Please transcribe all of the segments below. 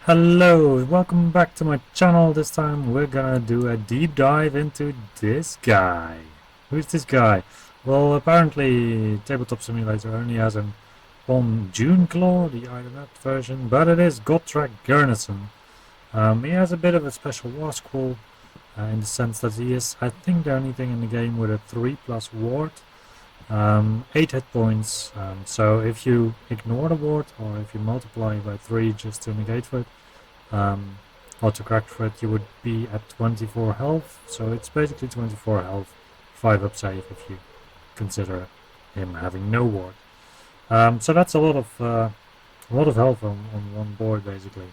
Hello, welcome back to my channel. This time we're gonna do a deep dive into this guy. Who's this guy? Well, apparently Tabletop Simulator only has an on June Claw, the internet version, but it is Gotrek Garrison. He has a bit of a special war scroll in the sense that he is, I think, the only thing in the game with a 3+ ward, 8 hit points. So if you ignore the ward or if you multiply by 3 just to negate it, or to crack for it, you would be at 24 health. So it's basically 24 health, 5 up save if you consider him having no ward. So that's a lot of health on one board basically.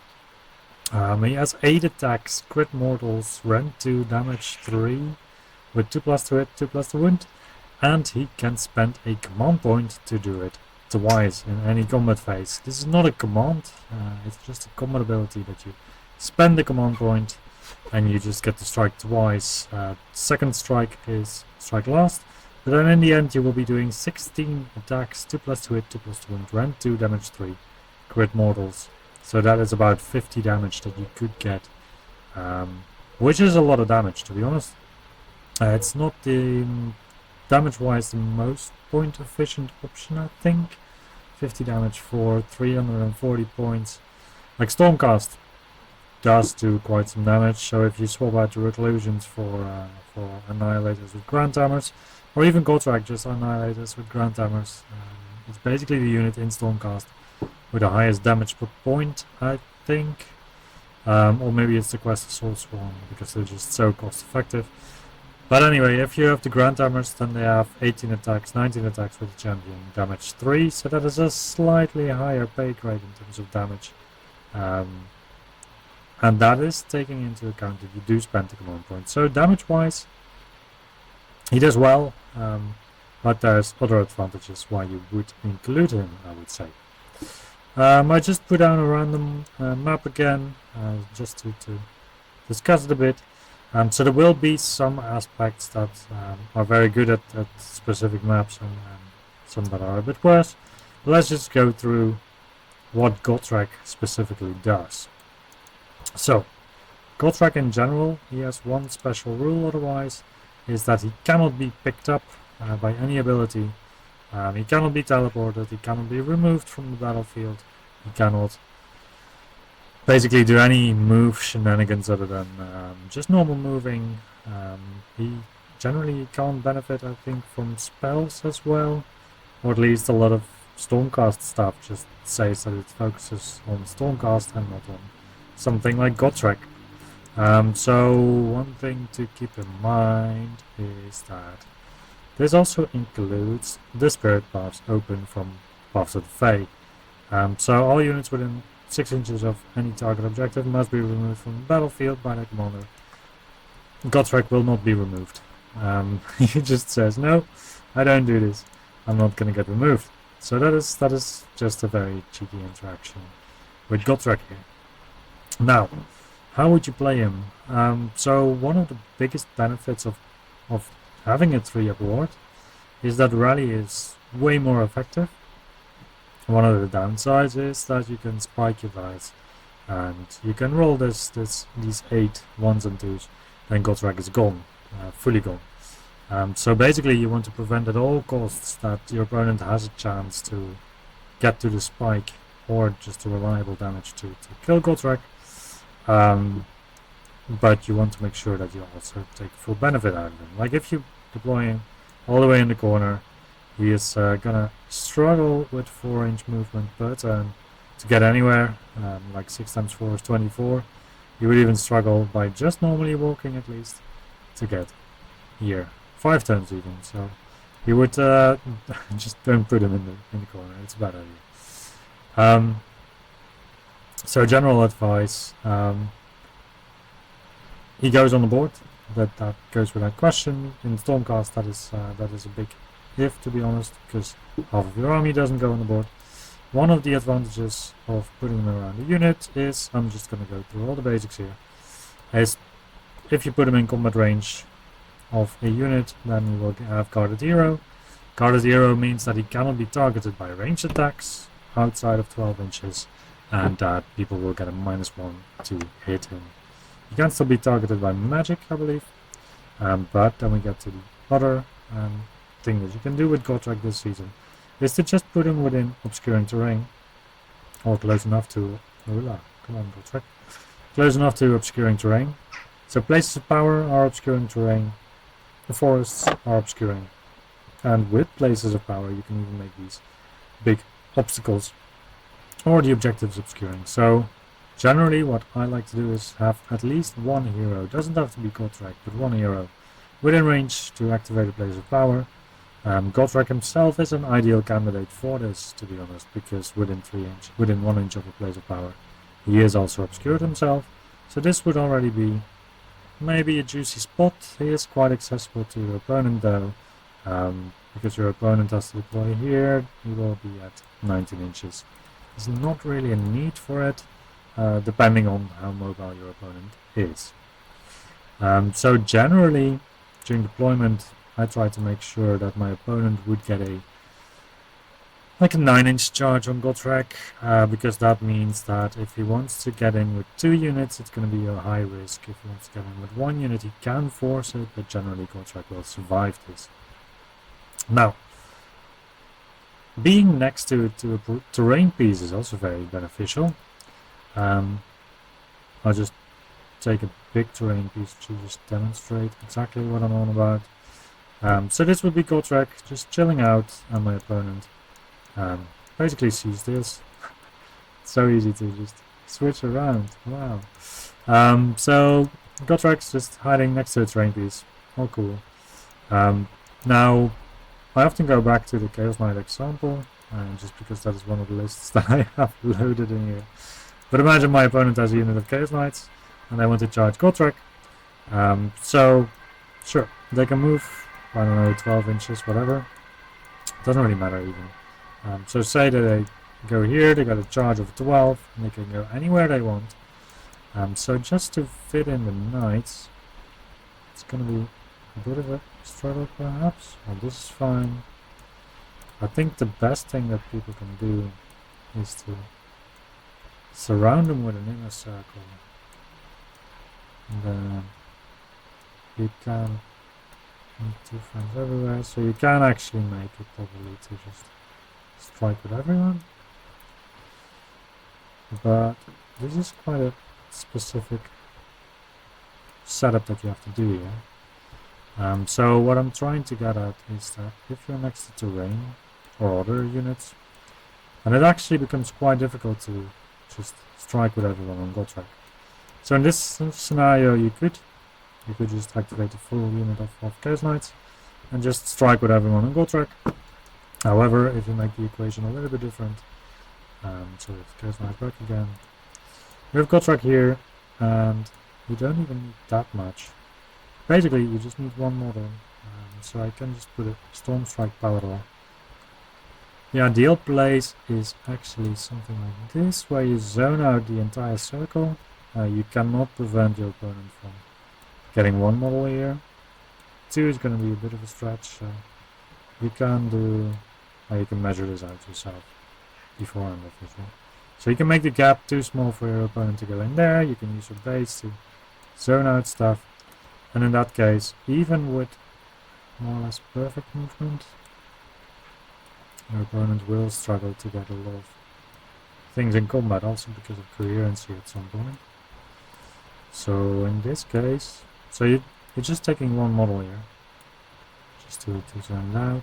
He has 8 attacks, crit mortals, rend 2, damage 3, with 2+ to hit, 2+ to wound, and he can spend a command point to do it twice in any combat phase. This is not a command, it's just a combat ability that you spend the command point and you just get to strike twice. Second strike is strike last, but then in the end you will be doing 16 attacks, 2+ to hit, 2+ to wound, rend 2, damage 3, crit mortals. So that is about 50 damage that you could get, which is a lot of damage, to be honest. It's not the damage-wise the most point-efficient option, I think. 50 damage for 340 points. Like Stormcast does do quite some damage, so if you swap out the Reclusions for Annihilators with Grand Hammers, or even Gotrek just Annihilators with Grand Hammers, it's basically the unit in Stormcast with the highest damage per point, I think. Or maybe it's the Quest of Soul Swarm, because they're just so cost effective. But anyway, if you have the Grand Hammers, then they have 18 attacks, 19 attacks with the champion, damage 3, so that is a slightly higher pay grade in terms of damage. And that is taking into account that you do spend the command point. So damage wise, he does well, but there's other advantages why you would include him, I would say. I just put down a random map again, just to discuss it a bit. So there will be some aspects that are very good at specific maps and some that are a bit worse. But let's just go through what Gotrek specifically does. So, Gotrek in general, he has one special rule otherwise, is that he cannot be picked up by any ability. He cannot be teleported, he cannot be removed from the battlefield, he cannot basically do any move shenanigans other than just normal moving. He generally can't benefit, I think, from spells as well, or at least a lot of Stormcast stuff just says that it focuses on Stormcast and not on something like Gotrek. So one thing to keep in mind is that this also includes the Spirit Paths open from Paths of the Fae. So all units within 6 inches of any target objective must be removed from the battlefield by the commander. Gotrek will not be removed. He just says, no, I don't do this. I'm not going to get removed. So that is just a very cheeky interaction with Gotrek here. Now, how would you play him? So one of the biggest benefits of having a 3-up ward is that rally is way more effective. One of the downsides is that you can spike your dice and you can roll these 8 1s and 2s, then Gotrek is gone, fully gone. So basically you want to prevent at all costs that your opponent has a chance to get to the spike or just a reliable damage to kill Gotrek. But you want to make sure that you also take full benefit out of him. Like if you deploy him all the way in the corner, he is gonna struggle with 4-inch movement per turn to get anywhere. Like 6 times 4 is 24. He would even struggle by just normally walking at least to get here. 5 turns even. So he would just don't put him in the corner. It's a bad idea. So general advice, he goes on the board. That goes without question. In Stormcast, that is a big if, to be honest, because half of your army doesn't go on the board. One of the advantages of putting him around the unit is, I'm just going to go through all the basics here, is if you put him in combat range of a unit, then you will have Guarded Hero. Guarded Hero means that he cannot be targeted by ranged attacks outside of 12 inches, and that people will get a -1 to hit him. He can still be targeted by magic, I believe, but then we get to the other thing that you can do with Gotrek this season, is to just put him within obscuring terrain, or close enough to, come on Gotrek, close enough to obscuring terrain. So places of power are obscuring terrain, the forests are obscuring, and with places of power you can even make these big obstacles or the objectives obscuring. So generally what I like to do is have at least one hero, doesn't have to be Gotrek, but one hero within range to activate a place of power. Gotrek himself is an ideal candidate for this, to be honest, because within 1 inch of a place of power he is also obscured himself, so this would already be maybe a juicy spot. He is quite accessible to your opponent though, because your opponent has to deploy here, he will be at 19 inches. There's not really a need for it, depending on how mobile your opponent is. So generally, during deployment, I try to make sure that my opponent would get a 9-inch charge on Gotrek, because that means that if he wants to get in with 2 units, it's going to be a high risk. If he wants to get in with 1 unit, he can force it, but generally Gotrek will survive this. Now, being next to a terrain piece is also very beneficial. I'll just take a big terrain piece to just demonstrate exactly what I'm on about. So this would be Gotrek just chilling out, and my opponent basically sees this. It's so easy to just switch around. Wow. So Gotrek's just hiding next to a terrain piece. All cool. Now, I often go back to the Chaos Knight example, just because that is one of the lists that I have loaded in here. But imagine my opponent has a unit of Chaos Knights, and they want to charge Gotrek. So, sure, they can move, I don't know, 12 inches, whatever. Doesn't really matter even. So say that they go here, they got a charge of 12, and they can go anywhere they want. So just to fit in the knights, it's going to be a bit of a struggle perhaps. Well, this is fine. I think the best thing that people can do is to surround them with an inner circle. And then you can need 2 friends everywhere, so you can actually make it probably to just strike with everyone. But this is quite a specific setup that you have to do here. So what I'm trying to get at is that if you're next to terrain or other units, and it actually becomes quite difficult to just strike with everyone on Gotrek. So in this scenario you could just activate a full unit of Chaos Knights and just strike with everyone on Gotrek. However, if you make the equation a little bit different, so if Chaos Knight back again, we have Gotrek here, and you don't even need that much. Basically, you just need 1 model, so I can just put a Storm Strike power roll. The ideal place is actually something like this, where you zone out the entire circle. You cannot prevent your opponent from getting 1 model here. 2 is going to be a bit of a stretch, so you can do, you can measure this out yourself beforehand, obviously. So you can make the gap too small for your opponent to go in there. You can use your base to zone out stuff, and in that case, even with more or less perfect movement, your opponent will struggle to get a lot of things in combat, also because of coherency at some point. So in this case, so you're just taking 1 model here, just to zone it out.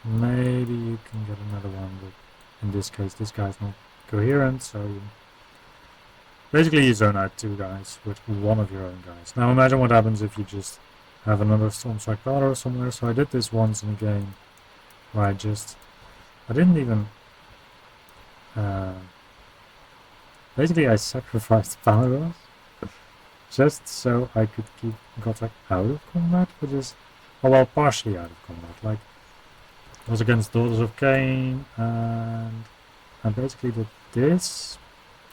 Maybe you can get another one, but in this case this guy's not coherent, so you basically you zone out 2 guys with 1 of your own guys. Now imagine what happens if you just have another Storm Strike Power somewhere. So I did this once in a game where I didn't even basically I sacrificed Powerhouse just so I could keep Gotrek out of combat, which is, well, partially out of combat. Like, it was against Daughters of Cain, and I basically did this.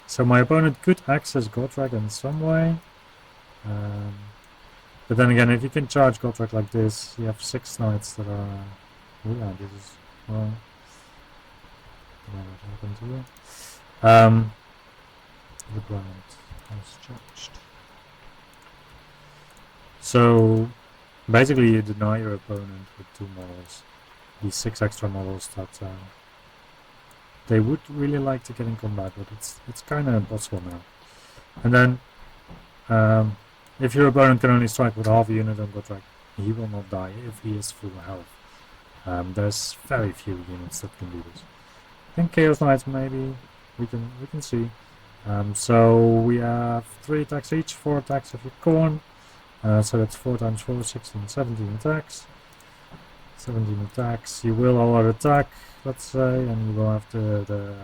So my opponent could access Gotrek in some way. But then again, if you can charge Gotrek like this, you have 6 knights that are Oh yeah, this is, well, I don't know what happened here. The ground has changed. So basically you deny your opponent with 2 models. These 6 extra models that they would really like to get in combat, but it's kind of impossible now. And then if your opponent can only strike with half a unit on Gotrek, he will not die if he is full health. There's very few units that can do this. I think Chaos Knights maybe we can see. So we have 3 attacks each, 4 attacks if you corn. So that's 4 times 4, 16, 17 attacks. 17 attacks. You will all out attack, let's say, and you will have the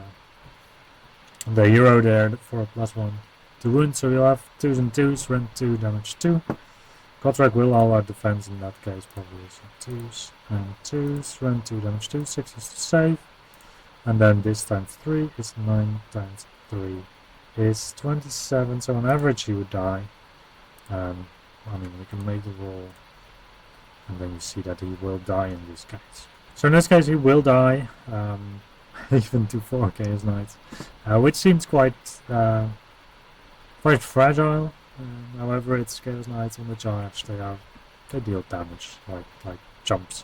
hero there for a +1 to wound. So you'll have 2s and 2s, rend 2, damage 2. Gotrek will all out defense in that case, probably. So 2s and 2s, rend 2, damage 2, 6 is to save. And then this times 3 is 9 times 3 is 27. So on average he would die. I mean, we can make the roll, and then you see that he will die in this case. So in this case he will die, even to 4 Chaos Knights, which seems quite fragile. However, it's Chaos Knights on the charge. They deal damage like jumps.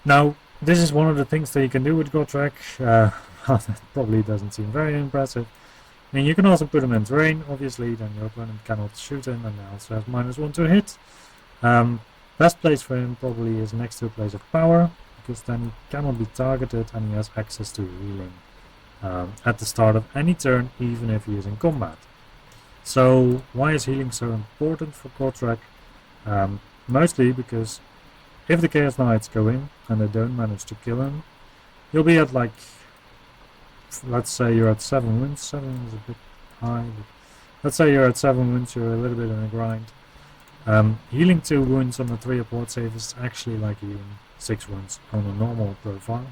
Now, this is one of the things that you can do with Gotrek. That probably doesn't seem very impressive. I mean, you can also put him in terrain, obviously, then your opponent cannot shoot him, and they also have -1 to hit. Best place for him probably is next to a place of power, because then he cannot be targeted and he has access to healing at the start of any turn, even if he is in combat. So why is healing so important for Gotrek? Mostly because if the Chaos Knights go in and they don't manage to kill him, you'll be at like, let's say you're at 7 wounds. 7 is a bit high, but let's say you're at 7 wounds, you're a little bit in a grind. Healing 2 wounds on the 3 apport save is actually like healing 6 wounds on a normal profile.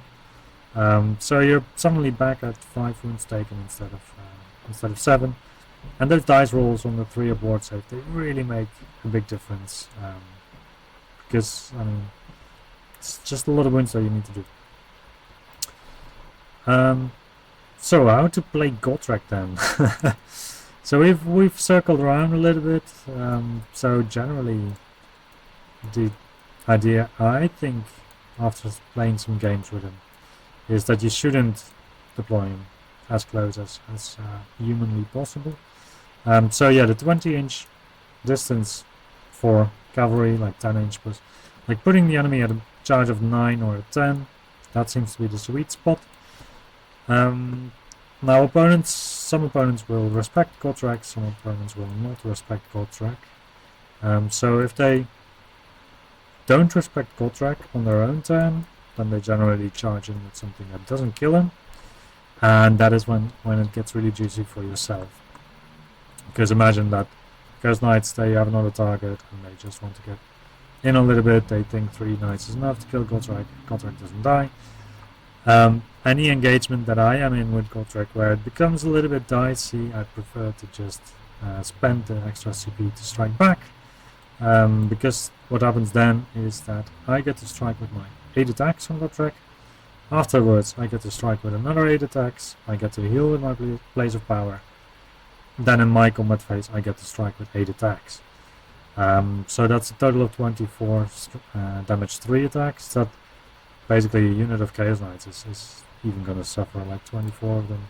So you're suddenly back at 5 wounds taken instead of 7. And those dice rolls on the 3 apport save, they really make a big difference. Because, I mean, it's just a lot of wounds that you need to do. So how to play Gotrek then? So we've circled around a little bit. So generally, the idea, I think, after playing some games with him, is that you shouldn't deploy him as close as humanly possible. So yeah, the 20-inch distance for cavalry, like 10-inch, was like putting the enemy at a charge of 9 or a 10. That seems to be the sweet spot. Now some opponents will respect Gotrek, some opponents will not respect Gotrek. So if they don't respect Gotrek on their own turn, then they generally charge in with something that doesn't kill him, and that is when it gets really juicy for yourself. Because imagine that Chaos Knights, they have another target and they just want to get in a little bit. They think 3 knights is enough to kill Gotrek. Gotrek doesn't die. Any engagement that I am in with Gotrek where it becomes a little bit dicey, I prefer to just spend the extra CP to strike back. Because what happens then is that I get to strike with my 8 attacks on Gotrek. Afterwards I get to strike with another 8 attacks. I get to heal with my Blaze of Power. Then in my combat phase I get to strike with 8 attacks. So that's a total of 24 damage 3 attacks. That basically a unit of Chaos Knights is even going to suffer like 24 of them.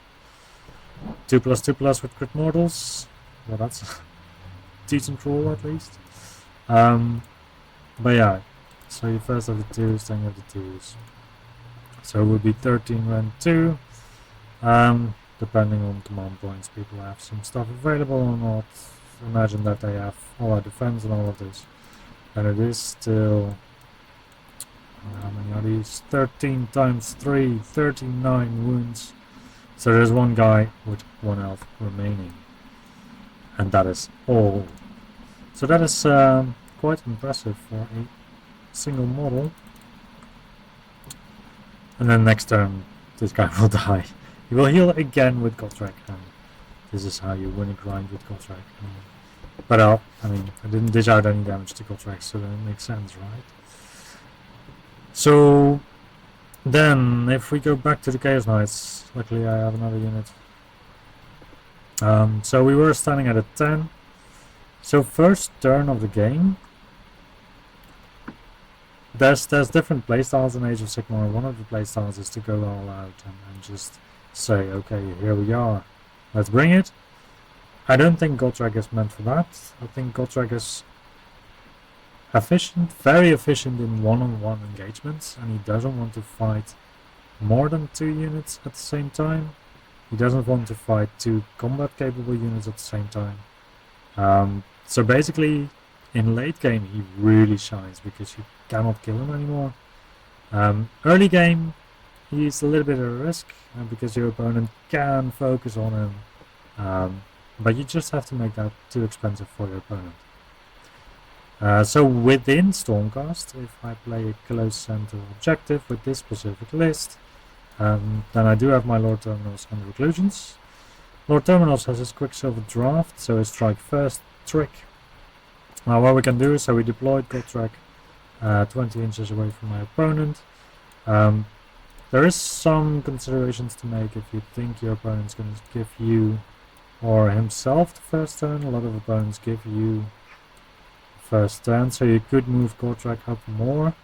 2+2+ with crit mortals. Well, that's a decent roll at least. But yeah, so you first have the 2s, then you have the 2s. So it would be 13 rend 2. Depending on command points, people have some stuff available or not. Imagine that they have all our defense and all of this. And it is still, how many are these? 13 times 3, 39 wounds. So there's one guy with 1 health remaining. And that is all. So that is quite impressive for a single model. And then next turn, this guy will die. He will heal again with Gotrek, and this is how you win a grind with Gotrek. But I mean, I didn't dish out any damage to Gotrek, so that makes sense, right? So then, if we go back to the Chaos Knights, luckily I have another unit. So we were standing at a 10. So first turn of the game, there's different playstyles in Age of Sigmar. One of the playstyles is to go all out and just say, okay, here we are, let's bring it. I don't think Gotrek is meant for that. I think Gotrek is efficient, very efficient in one-on-one engagements, and he doesn't want to fight more than 2 units at the same time. He doesn't want to fight 2 combat-capable units at the same time. So basically, in late game, he really shines because you cannot kill him anymore. Early game, he's a little bit at a risk because your opponent can focus on him, but you just have to make that too expensive for your opponent. So within Stormcast, if I play a close center objective with this specific list, then I do have my Lord Terminals and Reclusions. Lord Terminals has his Quicksilver Draft, so his strike first trick. Now what we can do is, so we deployed Gotrek 20 inches away from my opponent. There is some considerations to make if you think your opponent's going to give you or himself the first turn. A lot of opponents give you first turn, so you could move Gotrek up more. I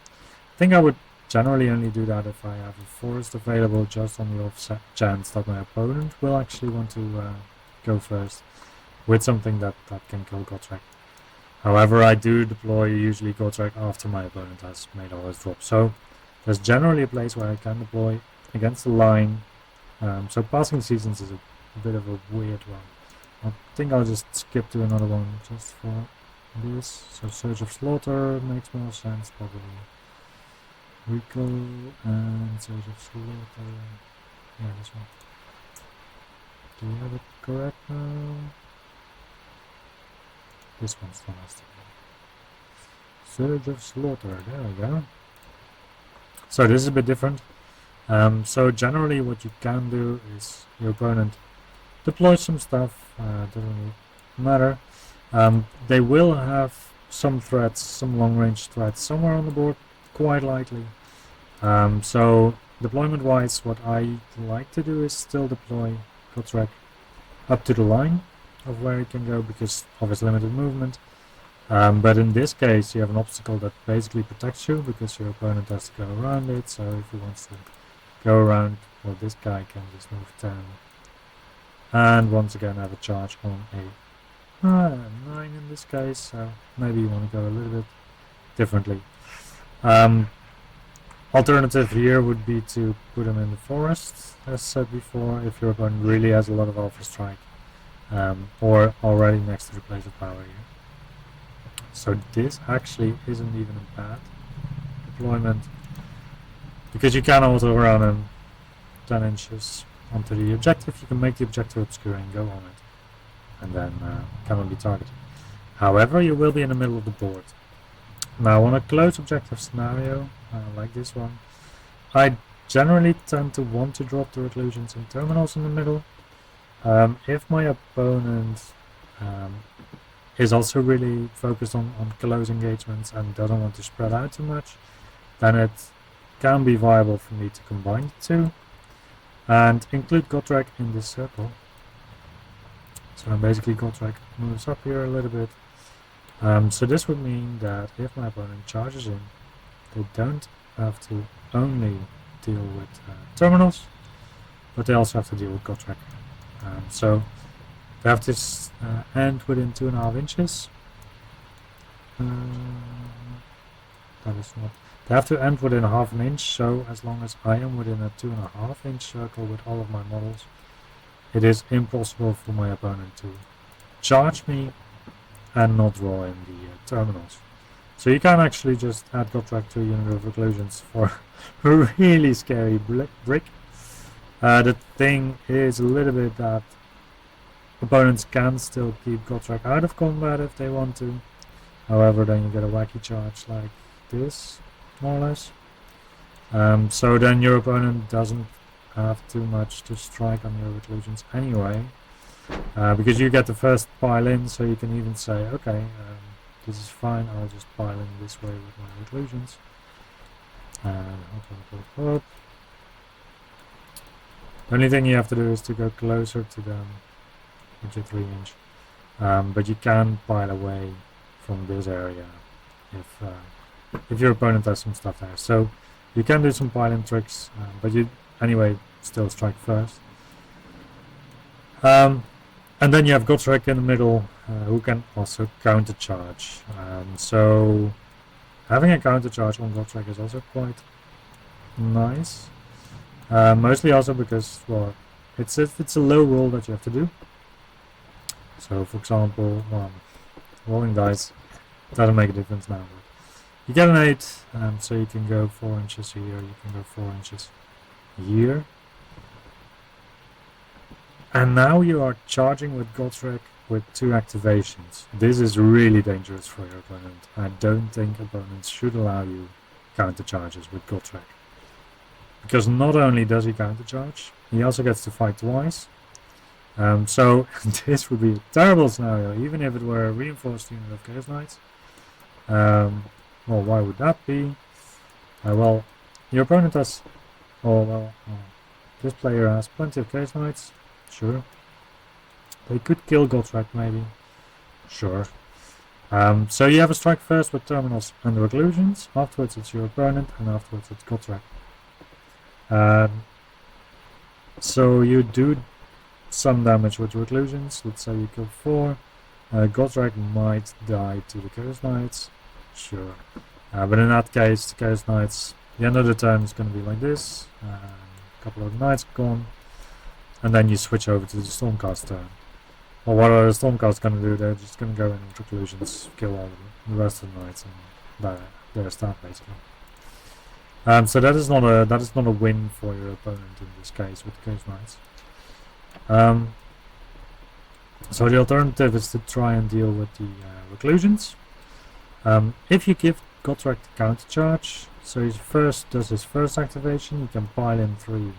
think I would generally only do that if I have a forest available, just on the off chance that my opponent will actually want to go first with something that can kill Gotrek. However, I do deploy usually Gotrek after my opponent has made all his drops. So there's generally a place where I can deploy against the line. So Passing Seasons is a bit of a weird one. I think I'll just skip to another one just for this. So Surge of Slaughter makes more sense probably. Recall and Surge of Slaughter. Yeah, this one. Do we have it correct now? This one's the last one. Surge of Slaughter, there we go. So this is a bit different. So generally what you can do is your opponent deploys some stuff, doesn't really matter. They will have some threats, some long range threats somewhere on the board, quite likely. So deployment wise, what I like to do is still deploy Gotrek up to the line of where he can go because of his limited movement. But in this case you have an obstacle that basically protects you because your opponent has to go around it, so if he wants to go around, well, this guy can just move 10 and once again have a charge on a 9 in this case, so maybe you want to go a little bit differently. Alternative here would be to put him in the forest, as said before, if your opponent really has a lot of Alpha Strike, or already next to the place of power here. So this actually isn't even a bad deployment, because you can also run him 10 inches onto the objective. You can make the objective obscure and go on it, and then cannot be targeted. However, you will be in the middle of the board. Now on a close objective scenario, like this one, I generally tend to want to drop the Reclusions and Terminals in the middle. If my opponent is also really focused on close engagements and doesn't want to spread out too much, then it can be viable for me to combine the two and include Gotrek in this circle. So then basically Gotrek moves up here a little bit. So this would mean that if my opponent charges in, they don't have to only deal with Terminals, but they also have to deal with Gotrek. So they have to end within 2.5 inches. That is not. They have to end within half an inch, so as long as I am within a 2.5 inch circle with all of my models, it is impossible for my opponent to charge me and not draw in the Terminals. So you can actually just add Gotrek to a unit of Reclusions for a really scary brick. The thing is a little bit that opponents can still keep Gotrek out of combat if they want to. However, then you get a wacky charge like this, more or less. So then your opponent doesn't have too much to strike on your Reclusions anyway. Because you get the first pile in, so you can even say, okay, this is fine, I'll just pile in this way with my Reclusions. The only thing you have to do is to go closer to them with your 3-inch. But you can pile away from this area if your opponent has some stuff there. So you can do some piling tricks, but you anyway still strike first. And then you have Gotrek in the middle, who can also countercharge. So having a countercharge on Gotrek is also quite nice. Mostly also because, well, it's a low roll that you have to do. So, for example, rolling dice doesn't make a difference now. You get an 8, so you can go 4 inches here, you can go 4 inches here. And now you are charging with Gotrek with 2 activations. This is really dangerous for your opponent. I don't think opponents should allow you countercharges with Gotrek. Because not only does he countercharge, he also gets to fight twice. So this would be a terrible scenario, even if it were a reinforced unit of Chaos Knights. Well, why would that be? Well, your opponent has... this player has plenty of Chaos Knights. Sure. They could kill Gotrek, maybe. Sure. So you have a strike first with terminals and reclusions. Afterwards it's your opponent, and afterwards it's Gotrek. So you do some damage with reclusions. Let's say you kill 4. Gotrek might die to the Chaos Knights. Sure. But in that case, the Chaos Knights, the end of the turn is going to be like this. A couple of knights gone. And then you switch over to the Stormcast turn. Well, what are the Stormcast going to do? They're just going to go in with reclusions, kill all the rest of the knights, and they're stuck basically. So that is not a win for your opponent in this case with Chaos Knights. So the alternative is to try and deal with the reclusions. If you give Gotrek the countercharge, so he first does his first activation, he can pile in 3.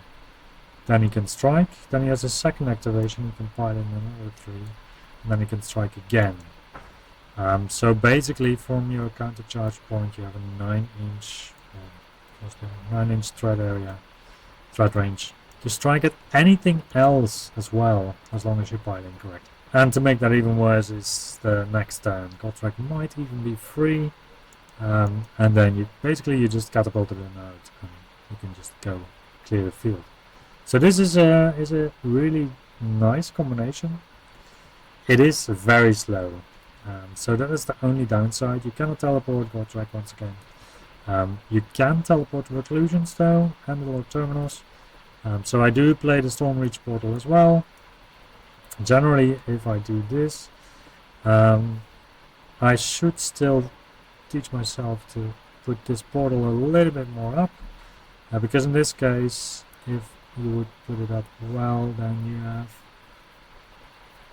Then he can strike. Then he has a second activation, he can pile in another 3. And then he can strike again. So basically from your countercharge point you have a 9-inch 9-inch threat range to strike at anything else as well, as long as you pile in correctly. And to make that even worse is the next turn. Gotrek might even be free, and then you just catapult it out, and you can just go clear the field. So this is a really nice combination. It is very slow, so that is the only downside. You cannot teleport Gotrek once again. You can teleport reclusions though, and the Lord Terminals. So I do play the Stormreach portal as well. Generally, if I do this, I should still teach myself to put this portal a little bit more up, because in this case, if you would put it up well, then you have,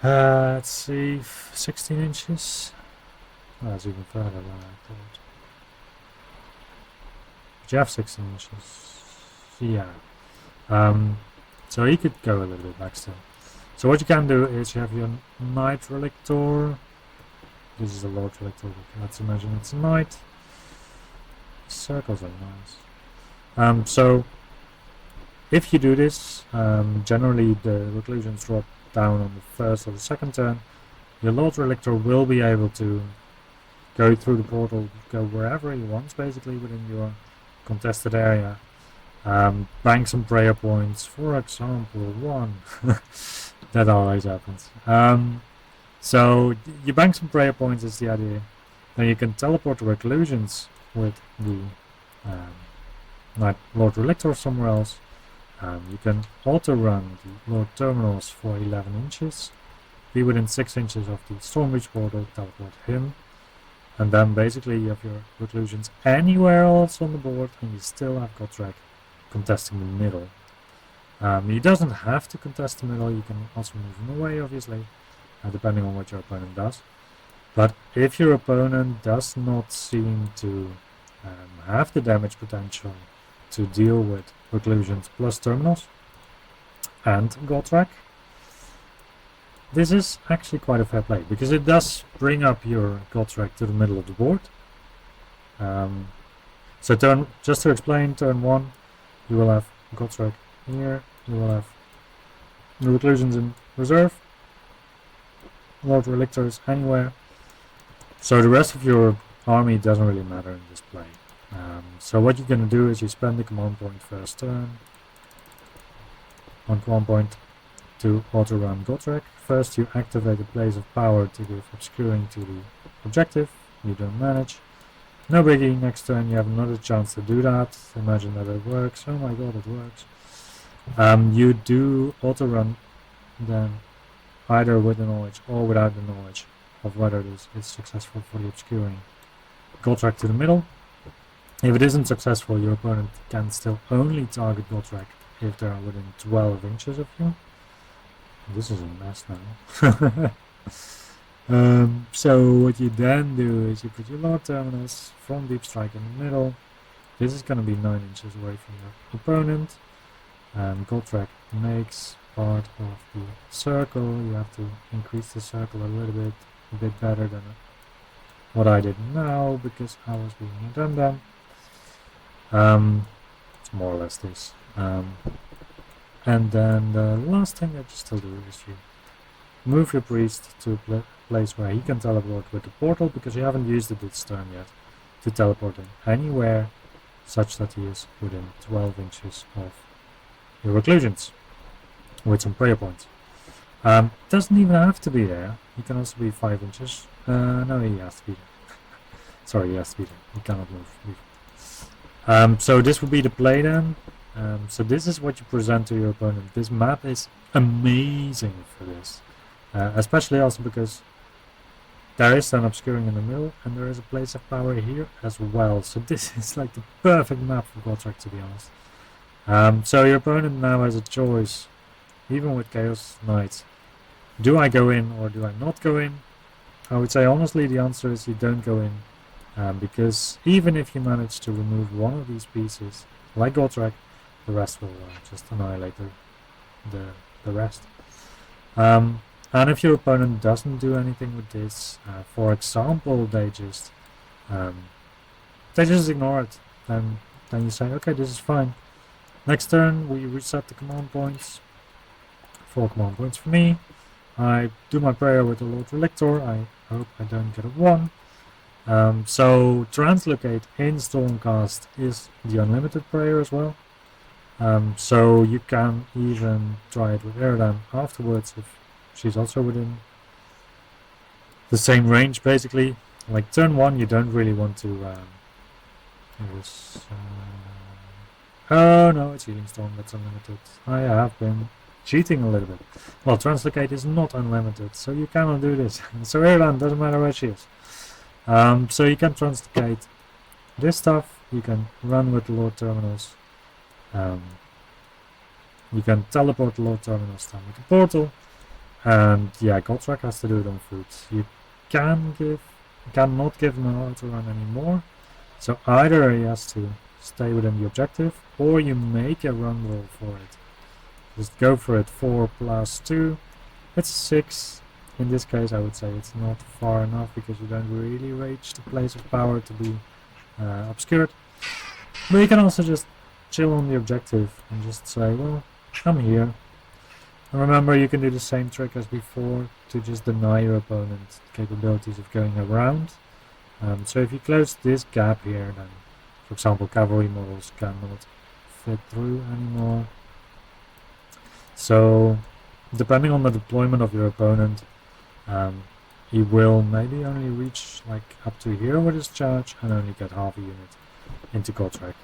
let's see, 16 inches. Oh, that's even further than I thought. But you have 16 inches. Yeah. So he could go a little bit back still. So what you can do is you have your Knight Relictor. This is a Lord Relictor. Let's imagine it's a Knight. Circles are nice. So if you do this, generally the reclusions drop down on the first or the second turn. Your Lord Relictor will be able to go through the portal, go wherever he wants, basically within your contested area. Bank some prayer points, for example, 1. That always happens. So you bank some prayer points is the idea. Then you can teleport the reclusions with the Lord Relictor somewhere else. You can auto-run the Lord Terminals for 11 inches. Be within 6 inches of the Stormreach portal, teleport him. And then basically you have your reclusions anywhere else on the board, and you still have Gotrek contesting the middle. He doesn't have to contest the middle, you can also move him away obviously, depending on what your opponent does. But if your opponent does not seem to have the damage potential to deal with reclusions plus terminals and Gotrek, this is actually quite a fair play, because it does bring up your Gotrek to the middle of the board. So just to explain, turn 1, you will have Gotrek here, you will have the Reclusions in reserve, Lord Relictors anywhere. So the rest of your army doesn't really matter in this play. So what you're going to do is you spend the command point first turn on command point to auto-run Gotrek. First you activate a place of power to give obscuring to the objective. You don't manage. No biggie, next turn you have another chance to do that. Imagine that it works. Oh my god, it works. You do auto-run then either with the knowledge or without the knowledge of whether this is successful for the obscuring Gotrek to the middle. If it isn't successful, your opponent can still only target Gotrek if they are within 12 inches of you. This is a mess now. So what you then do is you put your Lord Terminus from Deep Strike in the middle. This is going to be 9 inches away from your opponent. Gotrek makes part of the circle. You have to increase the circle a bit better than what I did now because I was being a dum-dum. It's more or less this. And then the last thing that you still do is you move your priest to a place where he can teleport with the portal, because you haven't used it this turn yet, to teleport him anywhere such that he is within 12 inches of your reclusions with some prayer points. Doesn't even have to be there. He can also be 5 inches. No, he has to be there. Sorry, he has to be there. He cannot move. So this would be the play then. So this is what you present to your opponent. This map is amazing for this. Especially also because there is an obscuring in the middle and there is a place of power here as well. So this is like the perfect map for Gotrek, to be honest. So your opponent now has a choice, even with Chaos Knights. Do I go in or do I not go in? I would say honestly the answer is you don't go in. Because even if you manage to remove one of these pieces, like Gotrek, the rest will just annihilate the rest. And if your opponent doesn't do anything with this, for example, they just ignore it, then you say, okay, this is fine. Next turn we reset the command points. 4 command points for me. I do my prayer with the Lord Relictor. I hope I don't get a 1. So Translocate in Stormcast is the unlimited prayer as well. So you can even try it with Erdan afterwards if she's also within the same range, basically. Like turn 1 you don't really want to oh no, it's Healing Storm, that's unlimited. I have been cheating a little bit. Well, Translocate is not unlimited, so you cannot do this. So Erdan, doesn't matter where she is. So you can Translocate this stuff, you can run with the Lord Terminals. You can teleport the Lord Terminals down with the portal. And yeah, Gotrek has to do it on foot. You cannot give him an auto run anymore. So either he has to stay within the objective, or you make a run roll for it. Just go for it. 4 plus 2. It's 6. In this case I would say it's not far enough because you don't really reach the place of power to be obscured. But you can also just chill on the objective and just say, well, I'm here. And remember, you can do the same trick as before to just deny your opponent capabilities of going around. So if you close this gap here, then for example cavalry models cannot fit through anymore. So depending on the deployment of your opponent, he will maybe only reach like up to here with his charge and only get half a unit into Gotrek,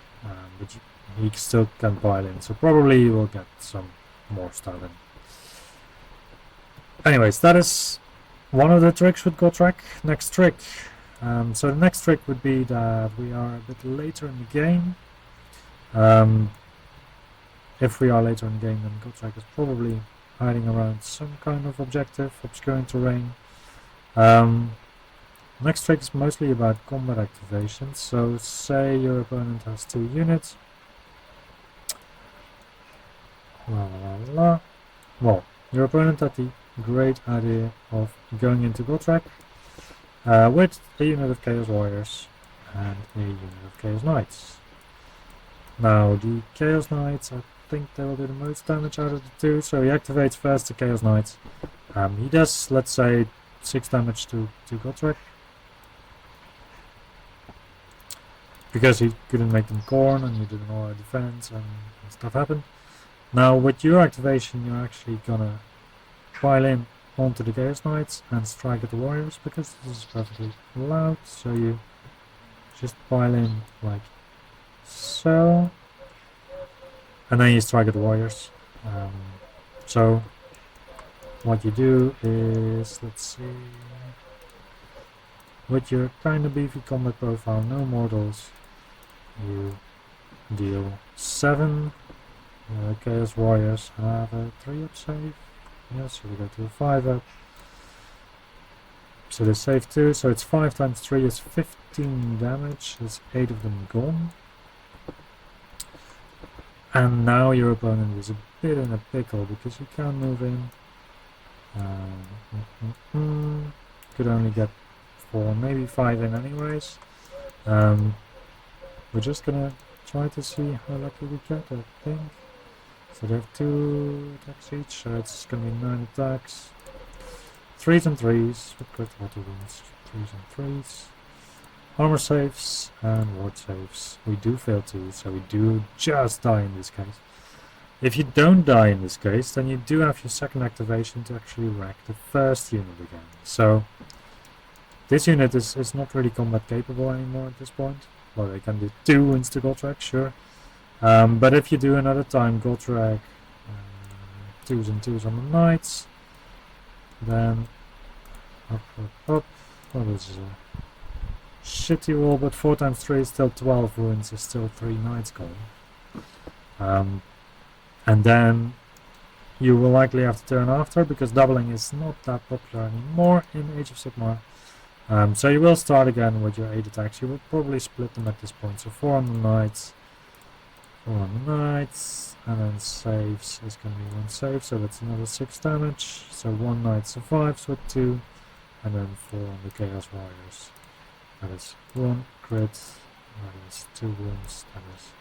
but he still can pile in, so probably he will get some more stuff in. Anyways, that is one of the tricks with Gotrek. Next trick. So the next trick would be that we are a bit later in the game. If we are later in the game, then Gotrek is probably hiding around some kind of objective, obscuring terrain. Next trick is mostly about combat activation. So say your opponent has 2 units. Well, your opponent had the great idea of going into Gotrek with a unit of Chaos Warriors. and a unit of Chaos Knights. Now the Chaos Knights, I think they will do the most damage out of the two, so he activates first the Chaos Knights. He does, let's say, 6 damage to Gotrek, because he couldn't make them corn and you didn't know our defense and stuff happened. Now with your activation you're actually gonna pile in onto the Chaos Knights and strike at the warriors, because this is perfectly allowed, so you just pile in like so, and then you strike at the warriors. So what you do is, let's see, with your kind of beefy combat profile, no mortals, you deal 7. Chaos Warriors have a 3-up save. Yes, so we go to a 5-up. So they save 2, so it's 5 times 3 is 15 damage. There's 8 of them gone. And now your opponent is a bit in a pickle because you can't move in. Could only get 4, maybe 5 in anyways. We're just gonna try to see how lucky we get, I think. So they have 2 attacks each, so it's gonna be 9 attacks. 3s and 3s, with crit auto wounds. 3s and 3s. Armor saves and ward saves. We do fail 2, so we do just die in this case. If you don't die in this case, then you do have your second activation to actually wreck the first unit again. So this unit is not really combat capable anymore at this point. Well, they can do 2 wounds to Gotrek, sure. But if you do another time Gotrek, 2s and 2s on the knights, then up. Well, this is a shitty roll, but 4 times 3 is still 12 wounds, is still 3 knights gone. And then you will likely have to turn after, because doubling is not that popular anymore in Age of Sigmar. So you will start again with your 8 attacks. You will probably split them at this point. So 4 on the knights, 4 on the knights, and then saves is going to be 1 save, so that's another 6 damage. So 1 knight survives with 2, and then 4 on the Chaos Warriors. That is 1 crit, that is 2 wounds, that is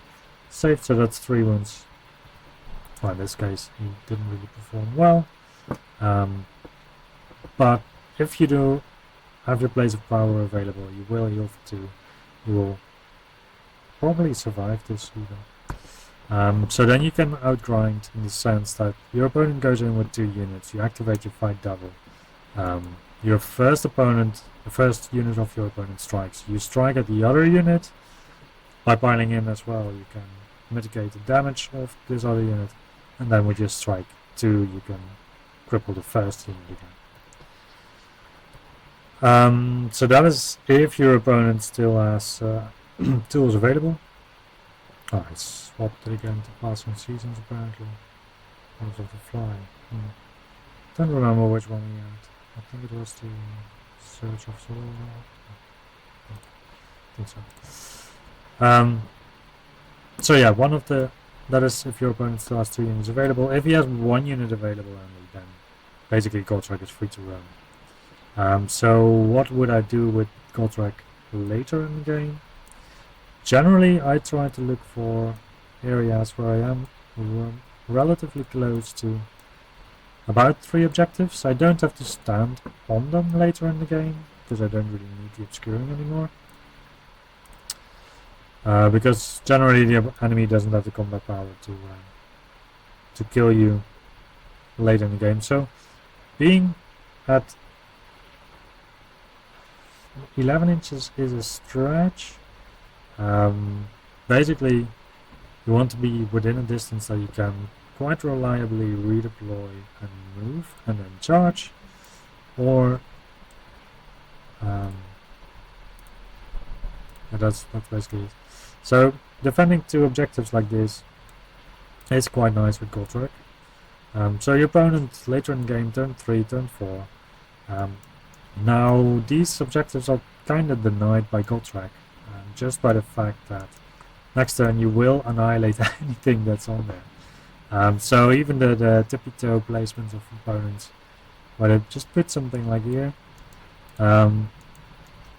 saved, so that's 3 wounds. Well, in this case, he didn't really perform well. But if you do have your Blaze of Power available, you will heal for 2. You will probably survive this even. So then you can outgrind in the sense that your opponent goes in with 2 units, you activate your fight double. Your first opponent, the first unit of your opponent strikes. You strike at the other unit by piling in as well. You can mitigate the damage of this other unit, and then with your strike 2 you can cripple the first unit again. So that is if your opponent still has tools available. Oh, I swapped it again to Passing Seasons apparently. Because of the fly. Don't remember which one we had. I think it was the Search of Soul. I think so. So yeah, one of the, that is if your opponent still has 2 units available. If he has 1 unit available only, then basically Gotrek is free to run. So what would I do with Gotrek later in the game? Generally, I try to look for areas where I am relatively close to about 3 objectives. I don't have to stand on them later in the game, because I don't really need the obscuring anymore. Because generally the enemy doesn't have the combat power to kill you later in the game. So being at 11 inches is a stretch. Basically you want to be within a distance that you can quite reliably redeploy and move and then charge, or that's basically it. So defending 2 objectives like this is quite nice with Gotrek. So your opponent later in the game, turn 3, turn 4. Now these objectives are kind of denied by Gotrek, just by the fact that next turn you will annihilate anything that's on there. So even the tippy toe placements of opponents, where they just put something like here,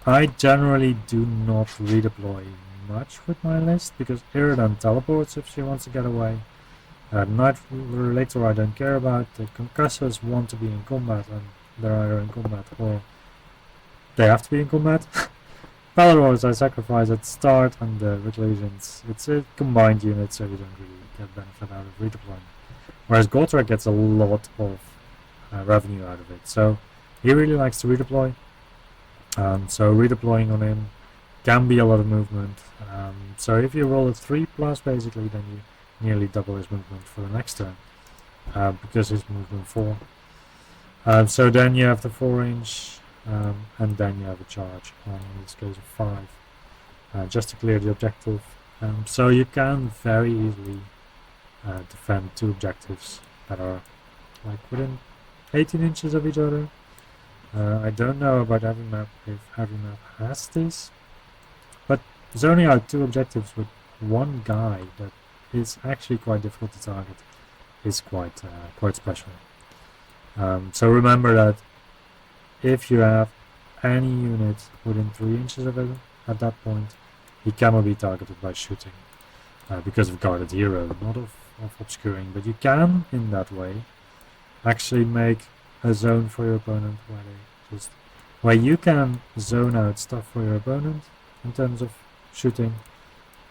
I generally do not redeploy much with my list because Iridan teleports if she wants to get away. Night Relator I don't care about. The Concussors want to be in combat and they're either in combat or they have to be in combat. Paladors I sacrifice at start and the Reclusions, it's a combined unit so you don't really get benefit out of redeploying. Whereas Gotrek gets a lot of revenue out of it, so he really likes to redeploy. So redeploying on him can be a lot of movement. So if you roll a 3+, basically, then you nearly double his movement for the next turn, because he's movement 4. So then you have the 4-inch, and then you have a charge on, in this case, of 5, just to clear the objective. So you can very easily defend 2 objectives that are like within 18 inches of each other. I don't know about every map if every map has this, but zoning out 2 objectives with 1 guy that is actually quite difficult to target is quite special. So remember that if you have any unit within 3 inches of it at that point, he cannot be targeted by shooting because of guarded hero, not of obscuring, but you can in that way actually make a zone for your opponent where you can zone out stuff for your opponent in terms of shooting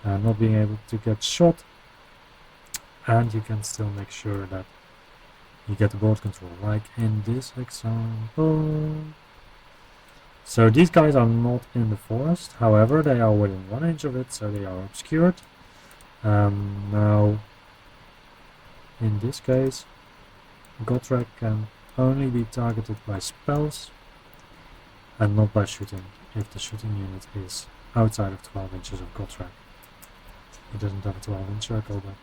and not being able to get shot, and you can still make sure that you get the board control, like in this example. So these guys are not in the forest, however they are within 1 inch of it, so they are obscured. Now in this case Gotrek can only be targeted by spells and not by shooting if the shooting unit is outside of 12 inches of Gotrek. He doesn't have a 12-inch circle, but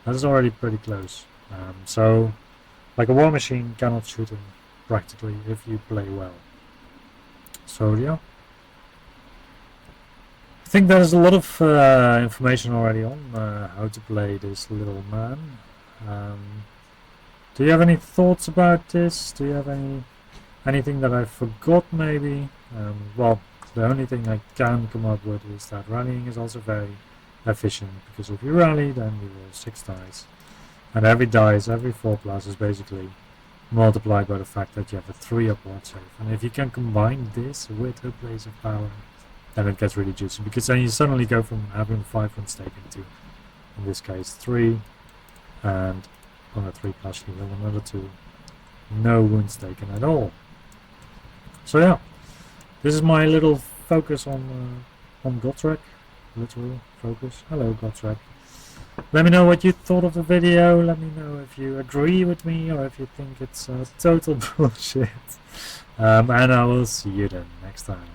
that is already pretty close. So like a war machine cannot shoot him practically if you play well. So yeah, I think there's a lot of information already on how to play this little man. Do you have any thoughts about this? Do you have anything that I forgot maybe? Well, the only thing I can come up with is that rallying is also very efficient, because if you rally then you roll 6 dice, and every dice, every 4+ is basically multiplied by the fact that you have a 3 upward save, and if you can combine this with a place of power, then it gets really juicy, because then you suddenly go from having 5 wounds taken to, in this case, 3, and on a 3+ you roll another 2, no wounds taken at all. So yeah, this is my little focus on Gotrek, literal focus. Hello Gotrek. Let me know what you thought of the video, let me know if you agree with me or if you think it's total bullshit, and I will see you then next time.